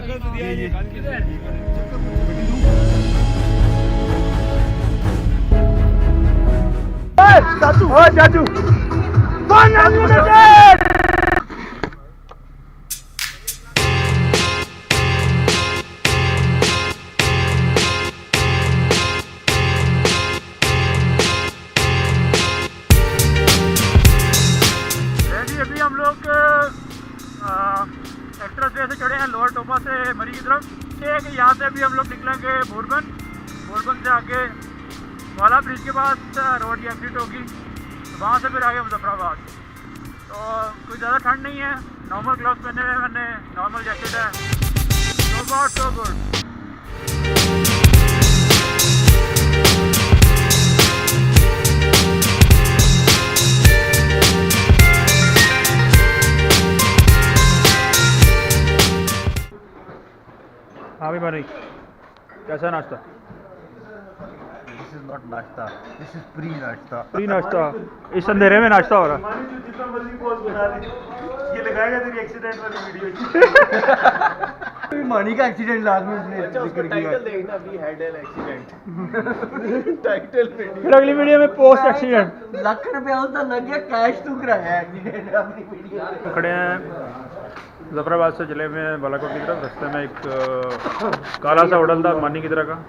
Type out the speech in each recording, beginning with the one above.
चाचू अभी हम लोग एक्सप्रेस वे से चढ़े हैं लोअर टोपा से मरी की तरफ। एक यहाँ से अभी हम लोग निकलेंगे बोरबन से आगे वाला ब्रिज के पास रोड की एग्जिट होगी, तो वहाँ से फिर आगे मुजफ्फराबाद। तो कोई ज़्यादा ठंड नहीं है, नॉर्मल ग्लव्स पहने हुए मैंने, नॉर्मल जैकेट है, सो गॉड सो गुड। हाँ भी बनी, कैसा नाश्ता? दिस इज नॉट नाश्ता, दिस इज प्री नाश्ता। प्री नाश्ता, इस अंधेरे में नाश्ता हो रहा है। जितना मर्जी पोस्ट बना ली, ये लगाएगा तेरी एक्सीडेंट वाली वीडियो। मानी का एक्सीडेंट लाजमी उसने जिक्र किया। टाइटल देखना, we had an accident. Title video, फिर अगली वीडियो में पोस्ट एक्सीडेंट। लाख रुपया उसका लग गया, कैश तू कराया एक्सीडेंट अपनी वीडियो। खड़े हैं मुजफ्फराबाद से जिले में बालाकोट की तरफ। रास्ते में एक काला सा होटल था मानी की तरह का।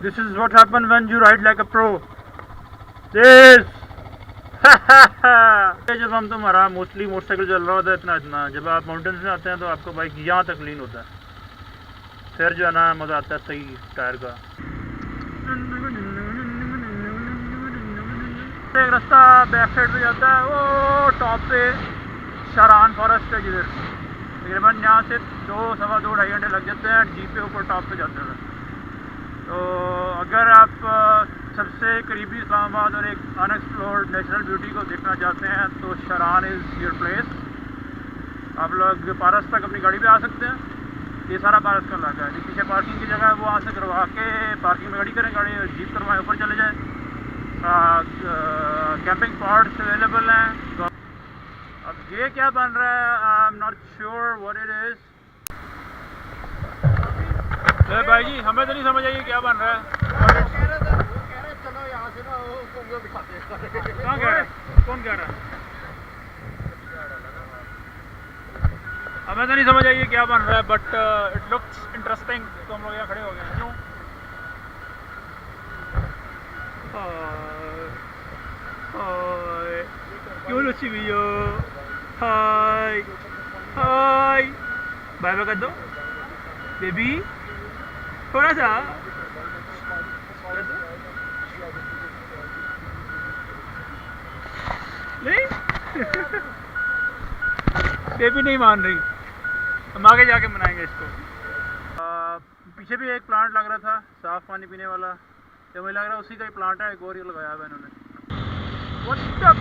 This is what happens when you ride like a pro. This. जब हम तुम्हारा मोस्टली मोटरसाइकिल चल रहा होता है इतना, जब आप माउंटेन्स में आते हैं तो आपको बाइक यहाँ तक लीन होता है, फिर जो है ना मज़ा आता है सही टायर का। एक रास्ता बैक साइड पे जाता है, वो टॉप पे शरान फॉरेस्ट है जिधर तकरीबन यहाँ से 2-2.5 घंटे लग जाते हैं जीप पे ऊपर टॉप पे जाते हैं। तो अगर आप सबसे करीबी इस्लामाबाद और एक अनएक्सप्लोर्ड नेचुरल ब्यूटी को देखना चाहते हैं तो शरान इज़ योर प्लेस। आप लोग पारस तक अपनी गाड़ी पे आ सकते हैं, ये सारा पारस का इलाका है। पीछे पार्किंग की जगह है, वो वहाँ से करवा के पार्किंग में गाड़ी करें, गाड़ी जीप करवाएं, ऊपर चले जाएँ। कैंपिंग स्पॉट्स अवेलेबल हैं। तो अब ये क्या बन रहा है, I am not sure what it is. भाई जी हमें तो नहीं समझ आई क्या बन रहा है। चलो यहाँ से ना दिखाते हैं। कहाँ कह रहा है, कौन कह रहा है? हमें तो नहीं समझ आई क्या बन रहा है, बट इट लुक्स इंटरेस्टिंग। तो हम लोग यहाँ खड़े हो गए हैं। क्यों? क्यों लुची भैया? हाय हाय, बाय बाय कर दो बेबी, थोड़ा सा नहीं। बेबी नहीं मान रही, हम आगे जाके मनाएंगे इसको। पीछे भी एक प्लांट लग रहा था साफ पानी पीने वाला, तो मुझे लग रहा है उसी का ही प्लांट है। एक और ये लगाया हुआ इन्होंने। What's up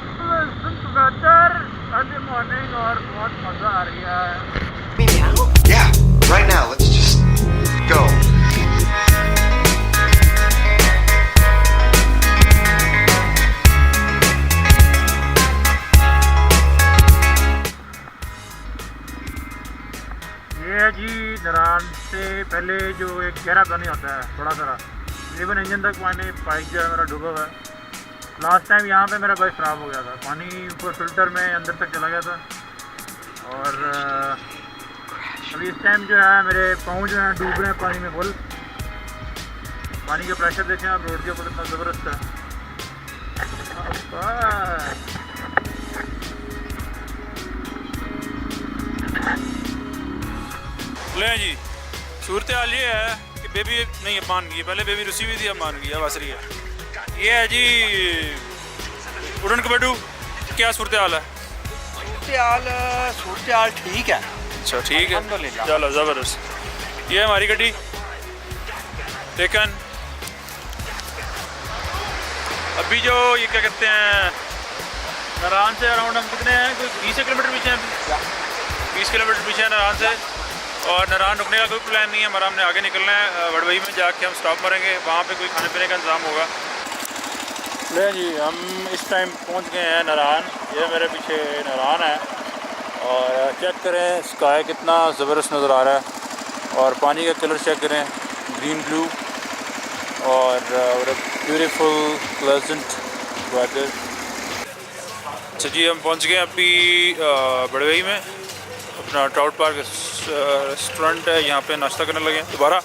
weather, early morning और बहुत मज़ा आ रही है। Yeah, right now, let's just go. ये जी नरान से पहले जो एक गहरा पानी होता है थोड़ा सा, तकरीबन इंजन तक पानी पाइप जो है मेरा डूबा हुआ है। लास्ट टाइम यहाँ पे मेरा बाइक ख़राब हो गया था, पानी ऊपर फिल्टर में अंदर तक चला गया था और अभी इस टाइम जो है मेरे पाँव जो हैं डूब रहे हैं पानी में फुल। पानी का प्रेशर देखें आप रोड के ऊपर इतना ज़बरदस्त है। ले जी, सूरत हाल ये है कि बेबी नहीं मान गई, पहले बेबी रुसी हुई थी, अब मान गई, अब हंस रही है। ये है जी उड़न कबड्डू, क्या सूरत हाल है? सूरत हाल ठीक है। अच्छा ठीक है, चलो ज़बरदस्त। ये है हमारी गड्डी टेकन। अभी जो ये क्या कहते हैं नारान से अराउंड हम कितने हैं, कोई 20 किलोमीटर पीछे हैं, 20 किलोमीटर पीछे है नारान से। और नारान रुकने का कोई प्लान नहीं है हमारा, हमने आगे निकलना है। वडवई में जाके हम स्टॉप मारेंगे, वहाँ पे कोई खाने पीने का इंतज़ाम होगा। ले जी, हम इस टाइम पहुँच गए हैं नारान। ये मेरे पीछे नारान है और चेक करें स्काई कितना ज़बरदस्त नज़र आ रहा है, और पानी का कलर चेक करें, ग्रीन ब्लू और ब्यूटीफुल प्लेजेंट वेदर। अच्छा जी, हम पहुंच गए अभी बड़वई में, अपना ट्राउट पार्क रेस्टोरेंट है, यहाँ पे नाश्ता करने लगे हैं। दोबारा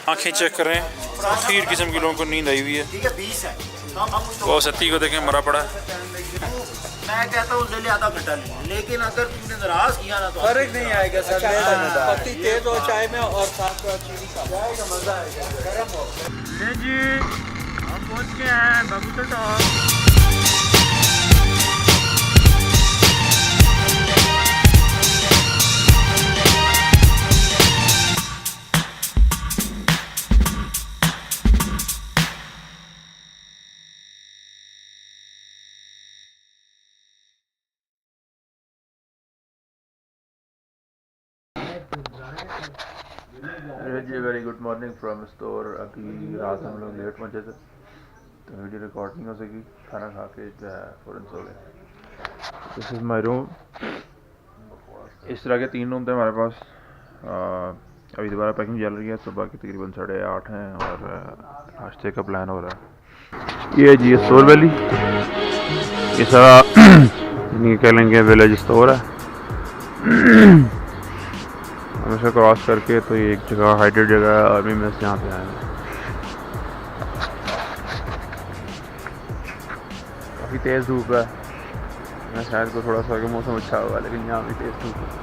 आंखें चेक कर रहे हैं, खीर किस्म के लोगों को नींद आई हुई है। वो सत्ती को देखें मरा पड़ा है। मैं कहता हूँ ले ले आधा घंटा ले, लेकिन अगर तुमने नाराज किया ना तो फर्क नहीं आएगा सर। पत्ती तेज हो चाय में और साथ चीनी का मजा आएगा, गर्म हो। ले जी, हम पहुँच गए हैं बाबूसर टॉप। जी very good morning from store. अभी रात हम लोग लेट पहुँचे थे तो वीडियो रिकॉर्ड नहीं हो सकी, खाना खा के जो है फ़ौरन सो गए। This is my room. इस तरह के 3 रूम थे हमारे पास। अभी दोबारा पैकिंग चल रही है, सुबह की तकरीबन 8:30 हैं और नाश्ते का प्लान हो रहा है। ये जी स्टोर वैली, ये सारा नहीं कह लेंगे विलेज स्टोर है। हम इसे क्रॉस करके तो ये एक जगह हाइटेड जगह है, आर्मी में से यहाँ पे आए हैं। काफ़ी तेज़ धूप है, मैं शायद को थोड़ा सा मौसम अच्छा होगा, लेकिन यहाँ भी तेज़ धूप है।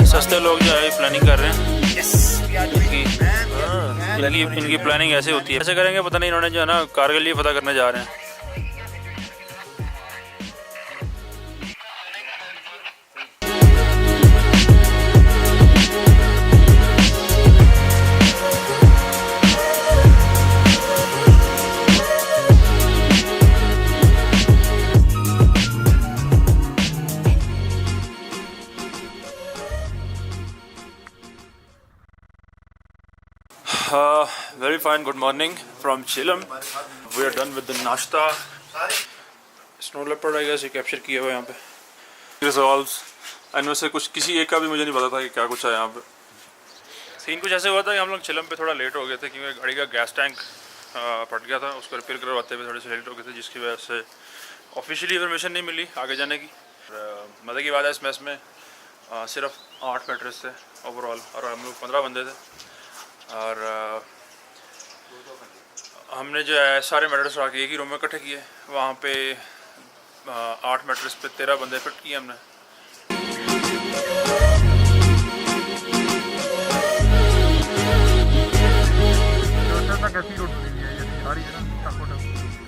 सस्ते लोग जो है प्लानिंग कर रहे हैं। इनकी प्लानिंग ऐसे होती है, ऐसे करेंगे पता नहीं। इन्होंने जो है ना कारगिल लिए पता करने जा रहे हैं। Very fine. Good morning from Chillam. We are done with the nashta. Snow leopard I guess ये कैप्चर किया हुआ है यहाँ पे। Resolves. इनमें से कुछ किसी एक का भी मुझे नहीं पता था कि क्या कुछ है यहाँ पे। सीन कुछ ऐसे हुआ था कि हम लोग चिलम पे थोड़ा लेट हो गए थे क्योंकि गाड़ी का गैस टैंक फट गया था, उसको रिपेयर करवाते हुए थोड़े से लेट हो गए थे, जिसकी वजह से ऑफिशियली इन्फॉर्मेशन नहीं मिली आगे जाने की। मज़े की बात है इस मैच में सिर्फ 8 मैट्रेस थे ओवरऑल और हम लोग 15 बंदे थे। और हमने जो है सारे मैट्रेस रख के एक ही रूम में इकट्ठे किए। वहाँ पे 8 मैट्रेस पे 13 बंदे फिट किए हमने।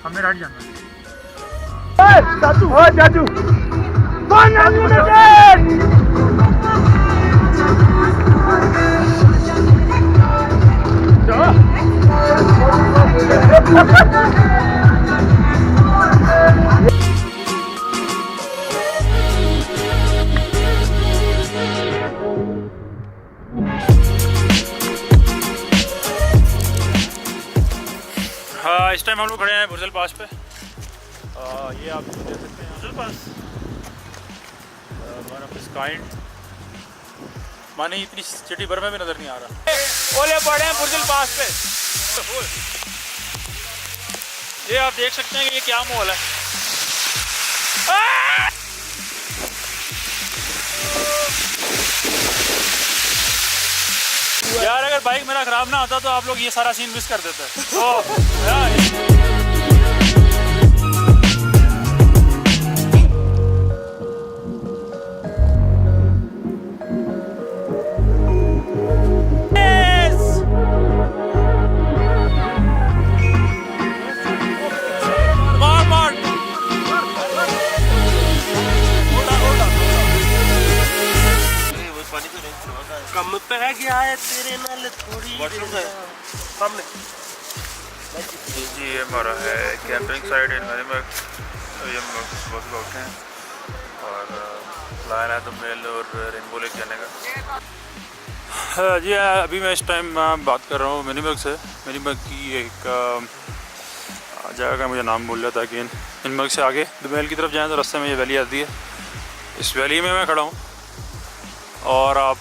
हमने राइट जाना। हाँ, इस टाइम हम लोग खड़े हैं बुर्जिल पास पे। ये आप देख सकते हैं बुर्जिल पास, वन ऑफ दिस काइंड। मानी इतनी सिटी भर में भी नज़र नहीं आ रहा। ओले पड़े हैं बुर्जिल पास पे। ये आप देख सकते हैं कि ये क्या माहौल है। यार अगर बाइक मेरा ख़राब ना होता तो आप लोग ये सारा सीन मिस कर देते। तो यार कम पे गया है तेरे नाल थोड़ी सामने जी ये हमारा है कैंपिंग साइट इन मिनीमर्ग। ये हम लोग सुबह उठे हैं और प्लान है दुमेल और रेनबो लेक जाने का। जी अभी मैं इस टाइम बात कर रहा हूँ मिनीमर्ग से। मिनीमर्ग की एक जगह का मुझे नाम भूल जाता है कि मिनीमर्ग से आगे दुमेल की तरफ जाएँ तो रास्ते में ये वैली आती है। इस वैली में मैं खड़ा हूँ और आप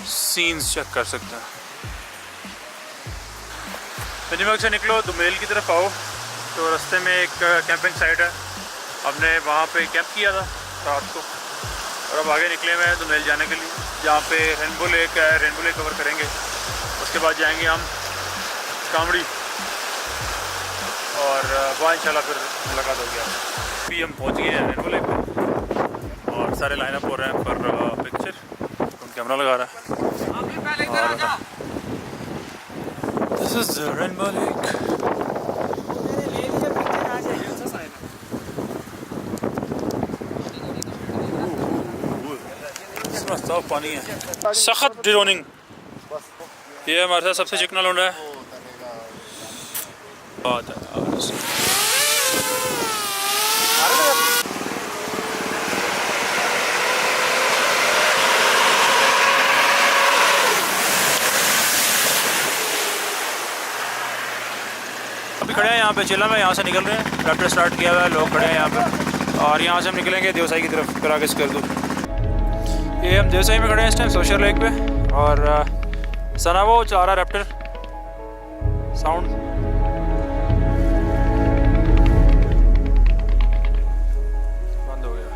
सीन्स चेक कर सकते हैं। मिनीमर्ग से निकलो दुमेल की तरफ आओ तो रास्ते में एक कैंपिंग साइट है। हमने वहाँ पे कैंप किया था रात को और अब आगे निकले हुए हैं दुमेल जाने के लिए, जहाँ पे रेनबो लेक है। रेनबो लेक कवर करेंगे, उसके बाद जाएंगे हम कामड़ी और वहाँ इंशाल्लाह फिर मुलाकात होगी। अभी हम पहुँच गए हैं रेनबो लेक पर और सारे लाइनअप हो रहे हैं पर पिक्चर कैमरा लगा रहा है। This is the Rainbow Lake. इसमें साफ पानी है, सख्त ड्रोनिंग। ये हमारे साथ सबसे चिकना लौंडा है। अभी खड़े हैं यहाँ पे चिल्लम है, यहाँ से निकल रहे हैं। रैप्टर स्टार्ट किया हुआ है, लोग खड़े हैं यहाँ पे और यहाँ से हम निकलेंगे देवसाई की तरफ, फिर आगे स्कर्दू। ये हम देवसाई में खड़े हैं इस टाइम सोशल लेक पे और सना वो चला रहा है रैप्टर साउंड। बंद हो गया।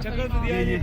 चक्कर तो दिया ये